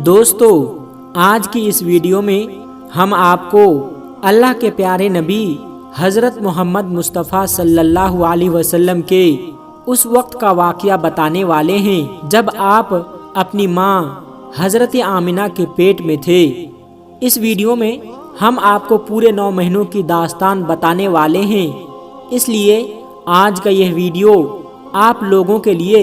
دوستو، آج کی اس ویڈیو میں ہم آپ کو اللہ کے پیارے نبی حضرت محمد مصطفیٰ صلی اللہ علیہ وسلم کے اس وقت کا واقعہ بتانے والے ہیں جب آپ اپنی ماں حضرت آمنہ کے پیٹ میں تھے۔ اس ویڈیو میں ہم آپ کو پورے 9 مہینوں کی داستان بتانے والے ہیں، اس لیے آج کا یہ ویڈیو آپ لوگوں کے لیے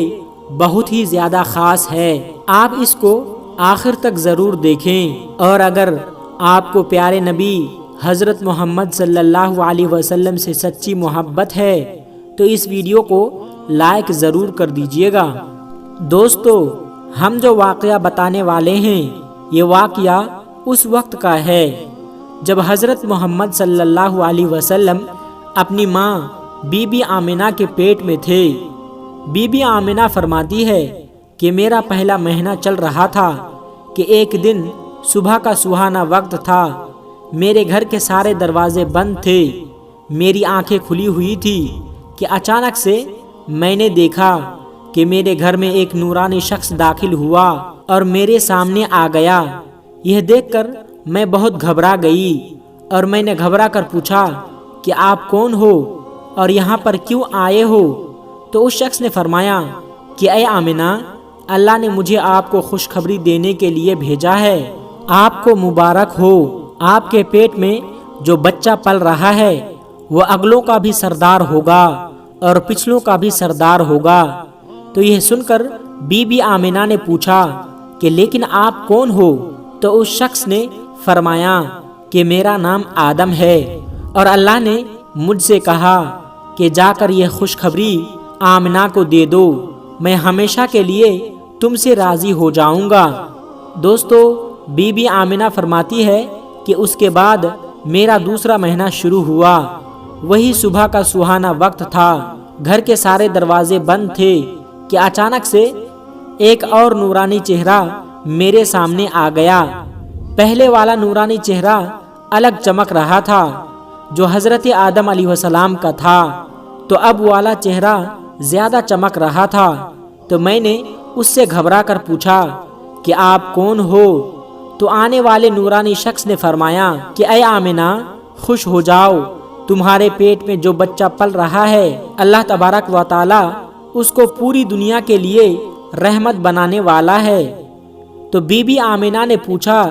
بہت ہی زیادہ خاص ہے۔ آپ اس کو آخر تک ضرور دیکھیں، اور اگر آپ کو پیارے نبی حضرت محمد صلی اللہ علیہ وسلم سے سچی محبت ہے تو اس ویڈیو کو لائک ضرور کر دیجئے گا۔ دوستو، ہم جو واقعہ بتانے والے ہیں یہ واقعہ اس وقت کا ہے جب حضرت محمد صلی اللہ علیہ وسلم اپنی ماں بی بی آمنہ کے پیٹ میں تھے۔ بی بی آمنہ فرماتی ہے کہ میرا پہلا مہینہ چل رہا تھا کہ ایک دن صبح کا سہانا وقت تھا، میرے گھر کے سارے دروازے بند تھے، میری آنکھیں کھلی ہوئی تھی کہ اچانک سے میں نے دیکھا کہ میرے گھر میں ایک نورانی شخص داخل ہوا اور میرے سامنے آ گیا۔ یہ دیکھ کر میں بہت گھبرا گئی اور میں نے گھبرا کر پوچھا کہ آپ کون ہو اور یہاں پر کیوں آئے ہو؟ تو اس شخص نے فرمایا کہ اے آمنہ، اللہ نے مجھے آپ کو خوشخبری دینے کے لیے بھیجا ہے، آپ کو مبارک ہو، آپ کے پیٹ میں جو بچہ پل رہا ہے وہ اگلوں کا بھی سردار ہوگا اور پچھلوں کا بھی سردار ہوگا۔ تو یہ سن کر بی بی آمنہ نے پوچھا کہ لیکن آپ کون ہو؟ تو اس شخص نے فرمایا کہ میرا نام آدم ہے اور اللہ نے مجھ سے کہا کہ جا کر یہ خوشخبری آمنہ کو دے دو، میں ہمیشہ کے لیے تم سے راضی ہو جاؤں گا۔ دوستو، بی بی آمنہ فرماتی ہے کہ اس کے بعد میرا دوسرا مہینہ شروع ہوا، وہی صبح کا سہانا وقت تھا، گھر کے سارے دروازے بند تھے کہ اچانک سے ایک اور نورانی چہرہ میرے سامنے آ گیا۔ پہلے والا نورانی چہرہ الگ چمک رہا تھا جو حضرت آدم علیہ السلام کا تھا، تو اب والا چہرہ زیادہ چمک رہا تھا۔ تو میں نے اس سے گھبرا کر پوچھا کہ آپ کون ہو؟ تو آنے والے نورانی شخص نے فرمایا کہ اے آمنہ، خوش ہو جاؤ، تمہارے پیٹ میں جو بچہ پل رہا ہے اللہ تبارک و تعالی اس کو پوری دنیا کے لیے رحمت بنانے والا ہے۔ تو بی بی آمنہ نے پوچھا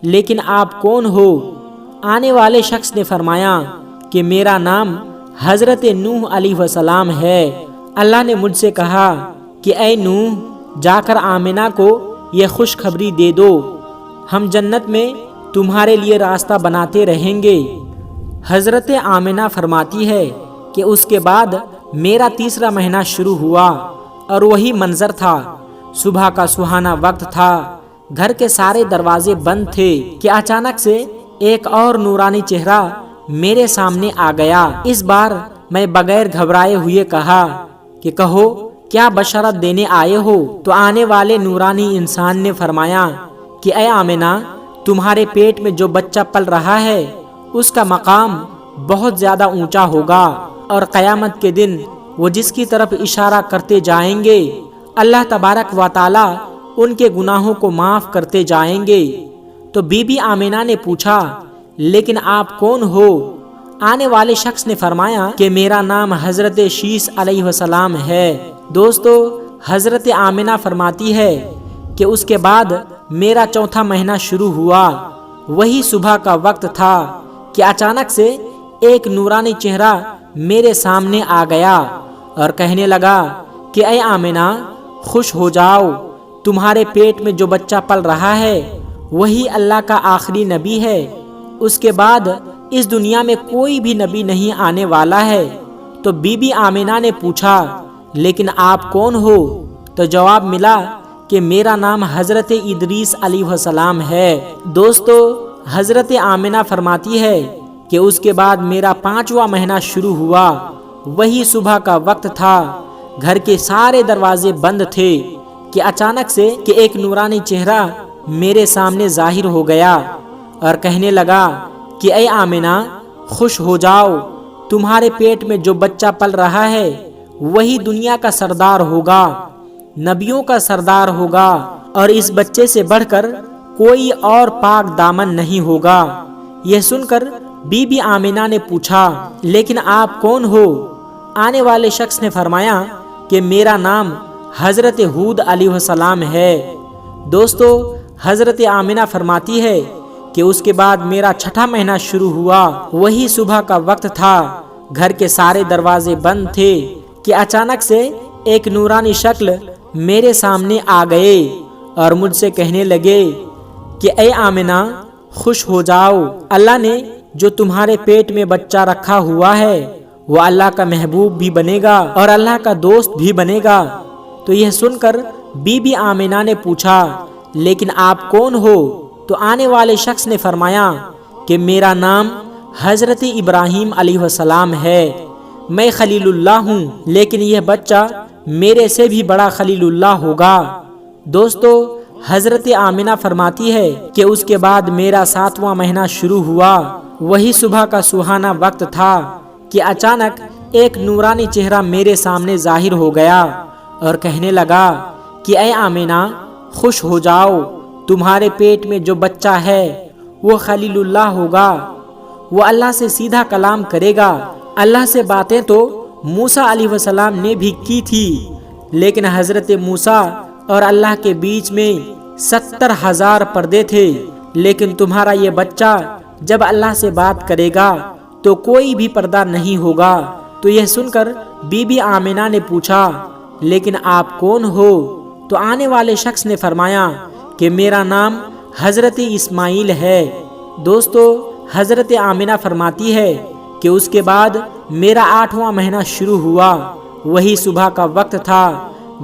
لیکن آپ کون ہو؟ آنے والے شخص نے فرمایا کہ میرا نام حضرت نوح علیہ السلام ہے، اللہ نے مجھ سے کہا کہ اے نوح، جا کر آمنہ کو یہ خوشخبری دے دو، ہم جنت میں تمہارے لیے راستہ بناتے رہیں گے۔ حضرت آمنہ فرماتی ہے کہ اس کے بعد میرا تیسرا مہینہ شروع ہوا اور وہی منظر تھا، صبح کا سہانا وقت تھا، گھر کے سارے دروازے بند تھے کہ اچانک سے ایک اور نورانی چہرہ میرے سامنے آ گیا۔ اس بار میں بغیر گھبرائے ہوئے کہا کہ کہو کیا بشارت دینے آئے ہو؟ تو آنے والے نورانی انسان نے فرمایا کہ اے آمنہ، تمہارے پیٹ میں جو بچہ پل رہا ہے اس کا مقام بہت زیادہ اونچا ہوگا، اور قیامت کے دن وہ جس کی طرف اشارہ کرتے جائیں گے اللہ تبارک و تعالی ان کے گناہوں کو معاف کرتے جائیں گے۔ تو بی بی آمنہ نے پوچھا لیکن آپ کون ہو؟ آنے والے شخص نے فرمایا کہ میرا نام حضرت شیس علیہ السلام ہے۔ دوستو، حضرت آمنہ فرماتی ہے کہ اس کے بعد میرا چوتھا مہینہ شروع ہوا، وہی صبح کا وقت تھا کہ اچانک سے ایک نورانی چہرہ میرے سامنے آ گیا اور کہنے لگا کہ اے آمنہ، خوش ہو جاؤ، تمہارے پیٹ میں جو بچہ پل رہا ہے وہی اللہ کا آخری نبی ہے، اس کے بعد اس دنیا میں کوئی بھی نبی نہیں آنے والا ہے۔ تو بی بی آمنہ نے پوچھا لیکن آپ کون ہو؟ تو جواب ملا کہ میرا نام حضرت ادریس علیہ السلام ہے۔ دوستو، حضرت آمنہ فرماتی ہے کہ اس کے بعد میرا 5واں مہینہ شروع ہوا، وہی صبح کا وقت تھا، گھر کے سارے دروازے بند تھے کہ اچانک سے ایک نورانی چہرہ میرے سامنے ظاہر ہو گیا اور کہنے لگا کہ اے آمنہ، خوش ہو جاؤ، تمہارے پیٹ میں جو بچہ پل رہا ہے وہی دنیا کا سردار ہوگا، نبیوں کا سردار ہوگا، اور اس بچے سے بڑھ کر کوئی اور پاک دامن نہیں ہوگا۔ یہ سن کر بی بی آمنہ نے پوچھا، لیکن آپ کون ہو؟ آنے والے شخص نے فرمایا کہ میرا نام حضرت ہود علیہ السلام ہے۔ دوستو، حضرت آمنہ فرماتی ہے کہ اس کے بعد میرا چھٹا مہینہ شروع ہوا۔ وہی صبح کا وقت تھا، گھر کے سارے دروازے بند تھے کہ اچانک سے ایک نورانی شکل میرے سامنے آ گئے اور مجھ سے کہنے لگے کہ اے آمنہ، خوش ہو جاؤ، اللہ نے جو تمہارے پیٹ میں بچہ رکھا ہوا ہے وہ اللہ کا محبوب بھی بنے گا اور اللہ کا دوست بھی بنے گا۔ تو یہ سن کر بی بی آمنہ نے پوچھا، لیکن آپ کون ہو؟ تو آنے والے شخص نے فرمایا کہ میرا نام حضرت ابراہیم علیہ السلام ہے، میں خلیل اللہ ہوں، لیکن یہ بچہ میرے سے بھی بڑا خلیل اللہ ہوگا۔ دوستو، حضرت آمنہ فرماتی ہے کہ اس کے بعد میرا 7واں مہینہ شروع ہوا۔ وہی صبح کا سہانا وقت تھا کہ اچانک ایک نورانی چہرہ میرے سامنے ظاہر ہو گیا اور کہنے لگا کہ اے آمنہ، خوش ہو جاؤ، تمہارے پیٹ میں جو بچہ ہے وہ خلیل اللہ ہوگا، وہ اللہ سے سیدھا کلام کرے گا۔ اللہ سے باتیں تو موسیٰ علیہ السلام نے بھی کی تھی، لیکن حضرت موسیٰ اور اللہ کے بیچ میں 70,000 پردے تھے، لیکن تمہارا یہ بچہ جب اللہ سے بات کرے گا تو کوئی بھی پردہ نہیں ہوگا۔ تو یہ سن کر بی بی آمنہ نے پوچھا، لیکن آپ کون ہو؟ تو آنے والے شخص نے فرمایا کہ میرا نام حضرت اسماعیل ہے۔ دوستو، حضرت آمنہ فرماتی ہے کہ اس کے بعد میرا 8واں مہینہ شروع ہوا۔ وہی صبح کا وقت تھا،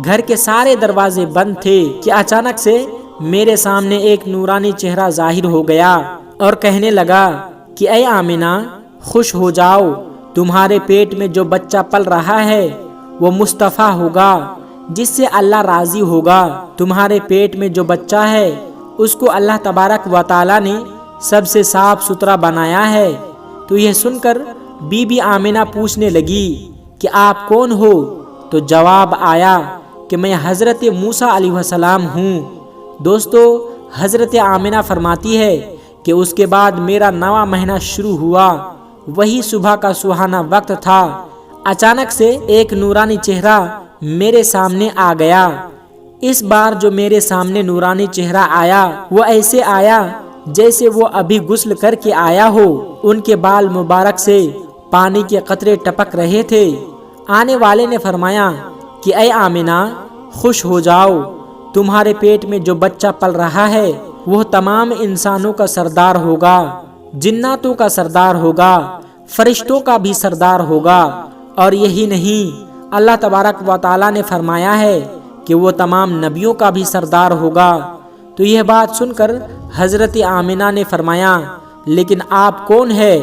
گھر کے سارے دروازے بند تھے کہ اچانک سے میرے سامنے ایک نورانی چہرہ ظاہر ہو گیا اور کہنے لگا کہ اے آمنہ، خوش ہو جاؤ، تمہارے پیٹ میں جو بچہ پل رہا ہے وہ مصطفیٰ ہوگا، جس سے اللہ راضی ہوگا۔ تمہارے پیٹ میں جو بچہ ہے اس کو اللہ تبارک و تعالی نے سب سے صاف ستھرا بنایا ہے۔ تو یہ سن کر بی بی آمنہ پوچھنے لگی کہ آپ کون ہو؟ تو جواب آیا کہ میں حضرت موسیٰ علیہ السلام ہوں۔ دوستو، حضرت آمنہ فرماتی ہے کہ اس کے بعد میرا 9واں مہینہ شروع ہوا۔ وہی صبح کا سہانا وقت تھا، اچانک سے ایک نورانی چہرہ میرے سامنے آ گیا۔ اس بار جو میرے سامنے نورانی چہرہ آیا وہ ایسے آیا جیسے وہ ابھی غسل کر کے آیا ہو، ان کے بال مبارک سے پانی کے قطرے ٹپک رہے تھے۔ آنے والے نے فرمایا کہ اے آمنہ، خوش ہو جاؤ، تمہارے پیٹ میں جو بچہ پل رہا ہے وہ تمام انسانوں کا سردار ہوگا، جناتوں کا سردار ہوگا، فرشتوں کا بھی سردار ہوگا، اور یہی نہیں، اللہ تبارک و تعالی نے فرمایا ہے کہ وہ تمام نبیوں کا بھی سردار ہوگا۔ تو یہ بات سن کر حضرت آمنہ نے فرمایا، لیکن آپ کون ہے؟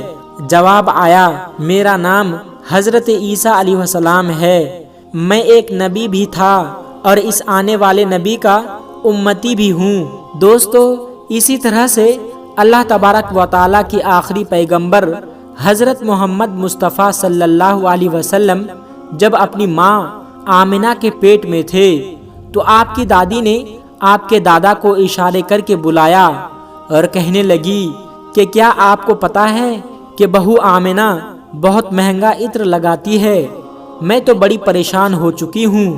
جواب آیا، میرا نام حضرت عیسیٰ علیہ السلام ہے، میں ایک نبی بھی تھا اور اس آنے والے نبی کا امتی بھی ہوں۔ دوستو، اسی طرح سے اللہ تبارک و تعالیٰ کی آخری پیغمبر حضرت محمد مصطفیٰ صلی اللہ علیہ وسلم جب اپنی ماں آمنہ کے پیٹ میں تھے تو آپ کی دادی نے آپ کے دادا کو اشارے کر کے بلایا اور کہنے لگی کہ کیا آپ کو پتا ہے کہ بہو آمنہ بہت مہنگا عطر لگاتی ہے، میں تو بڑی پریشان ہو چکی ہوں،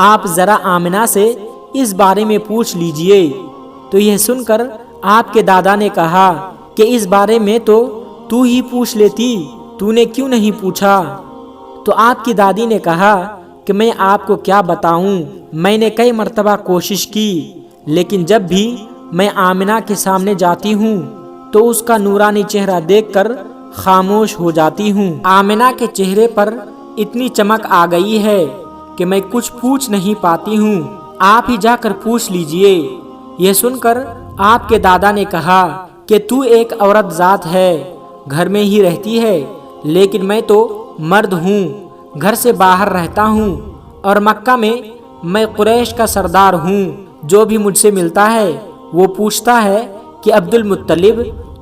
آپ ذرا آمنہ سے اس بارے میں پوچھ لیجئے۔ تو یہ سن کر آپ کے دادا نے کہا کہ اس بارے میں تو ہی پوچھ لیتی، تو نے کیوں نہیں پوچھا؟ تو آپ کی دادی نے کہا کہ میں آپ کو کیا بتاؤں، میں نے کئی مرتبہ کوشش کی، لیکن جب بھی میں آمنہ کے سامنے جاتی ہوں تو اس کا نورانی چہرہ دیکھ کر خاموش ہو جاتی ہوں۔ آمنہ کے چہرے پر اتنی چمک آ گئی ہے کہ میں کچھ پوچھ نہیں پاتی ہوں، آپ ہی جا کر پوچھ لیجئے۔ یہ سن کر آپ کے دادا نے کہا کہ تو ایک عورت ذات ہے، گھر میں ہی رہتی ہے، لیکن میں تو مرد ہوں، گھر سے باہر رہتا ہوں، اور مکہ میں قریش کا سردار ہوں۔ جو بھی مجھ سے ملتا ہے وہ پوچھتا ہے کہ عبد المطلب